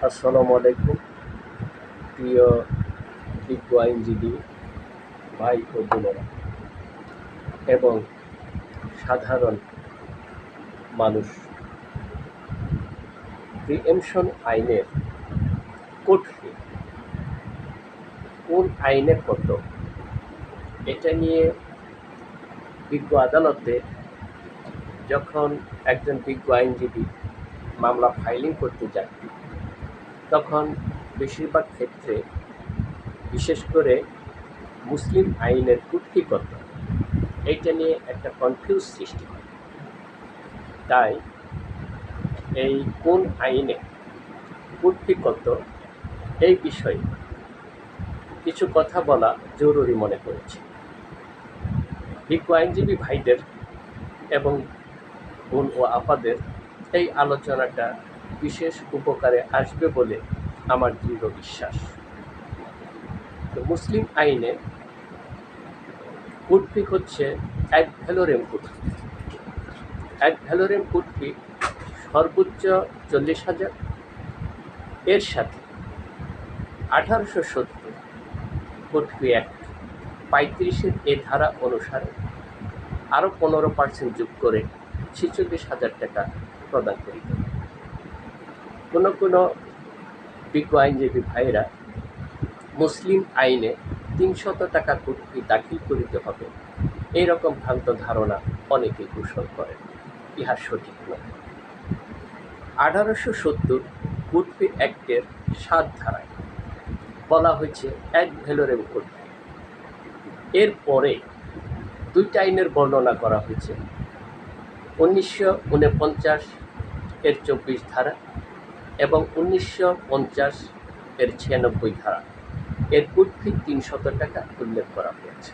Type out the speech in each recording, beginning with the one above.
আসসালামু আলাইকুম প্রিয় বিজ্ঞ আইনজীবী ভাই ও বোনেরা এবং সাধারণ মানুষ। প্রিএমশন আইনের কোর্ট ফি কোন আইনে কত, এটা নিয়ে বিজ্ঞ আদালতে যখন একজন বিজ্ঞ আইনজীবী মামলা ফাইলিং করতে যায়, তখন বেশিরভাগ ক্ষেত্রে বিশেষ করে মুসলিম আইনের কোর্ট ফি কত, এইটা নিয়ে একটা কনফিউজ সৃষ্টি হয়। তাই এই কোন আইনে কোর্ট ফি কত এই বিষয়ে কিছু কথা বলা জরুরি মনে করেছি। বিজ্ঞ আইনজীবী ভাইদের এবং বোন ও আপাদের এই আলোচনাটা বিশেষ উপকারে আসবে বলে আমার দৃঢ় বিশ্বাস। তো মুসলিম আইনে কোর্ট ফি হচ্ছে এক ভ্যালোরেম কোর্ট ফি। এক ভ্যালোরেম কোর্ট ফি সর্বোচ্চ 40,000, এর সাথে 1870 কোর্ট ফি অ্যাক্ট 35-এর এ ধারা অনুসারে আরও 15% যোগ করে 46,000 টাকা প্রদান করিত। কোনো বিজ্ঞ আইনজীবী ভাইয়েরা মুসলিম আইনে 300 টাকা কোর্ট ফি দাখিল করিতে হবে, এইরকম ভ্রান্ত ধারণা অনেকেই পোষণ করেন, ইহা সঠিক নয়। 1870 কোর্ট ফি অ্যাক্টের 7 ধারায় বলা হয়েছে এক ভ্যালোরেম কোর্ট ফি। এরপরে দুইটা আইনের বর্ণনা করা হয়েছে, 1949 এর 24 ধারা এবং 1950 এর 96 ধারা। এর কোর্ট ফি 300 টাকা উল্লেখ করা হয়েছে।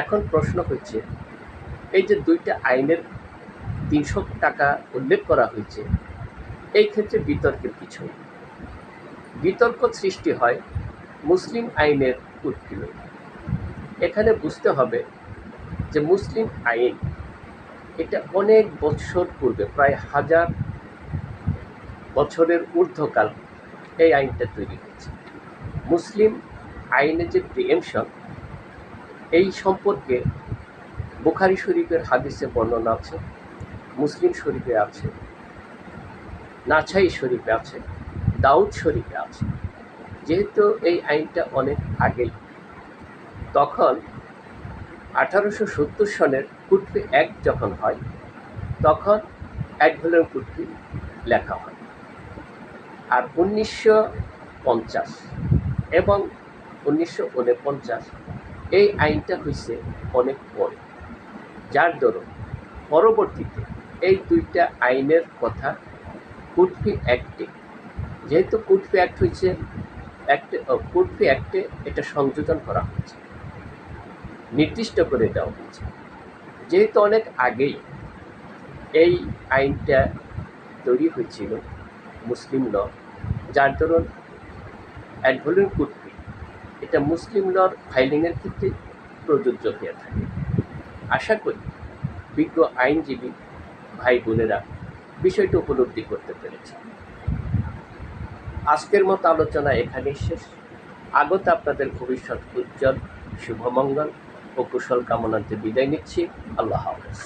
এখন প্রশ্ন হচ্ছে, এই যে দুইটা আইনের 300 টাকা উল্লেখ করা হয়েছে, এই ক্ষেত্রে বিতর্কের কিছু নেই। বিতর্ক সৃষ্টি হয় মুসলিম আইনের কোর্ট ফি নিয়ে। এখানে বুঝতে হবে যে মুসলিম আইন এটা অনেক বছর পূর্বে, প্রায় 1000 বছরের ঊর্ধ্বকাল এই আইনটা তৈরি হয়েছে। মুসলিম আইনে যে প্রিএমশন, এই সম্পর্কে বুখারী শরীফের হাদিসে বর্ণনা আছে, মুসলিম শরীফে আছে, নাসাই শরীফে আছে, দাউদ শরীফে আছে। যেহেতু এই আইনটা অনেক আগেই, তখন 1870 সনের কোর্ট ফি অ্যাক্ট যখন হয়, তখন এক ভ্যালোরেম কোর্ট ফি লেখা হয়। আর 1950 এবং 1949 এই আইনটা হয়েছে অনেক পরে, যার দরুন পরবর্তীতে এই দুইটা আইনের কথা কোর্ট ফি অ্যাক্টে, যেহেতু কোর্ট ফি অ্যাক্ট হয়েছে কোর্ট ফি অ্যাক্টে এটা সংযোজন করা হয়েছে, নির্দিষ্ট করে দেওয়া হয়েছে। যেহেতু অনেক আগেই এই আইনটা তৈরি হয়েছিল মুসলিম ল, যার দরুন এক ভ্যালোরেম কোর্ট ফি এটা মুসলিম লর ফাইলিংয়ের ক্ষেত্রে প্রযোজ্য হয়ে থাকে। আশা করি বিজ্ঞ আইনজীবী ভাই বোনেরা বিষয়টি উপলব্ধি করতে পেরেছে। আজকের মতো আলোচনা এখানেই শেষ। আগত আপনাদের ভবিষ্যৎ উজ্জ্বল, শুভমঙ্গল ও কুশল কামনাতে বিদায় নিচ্ছি। আল্লাহ হাফেজ।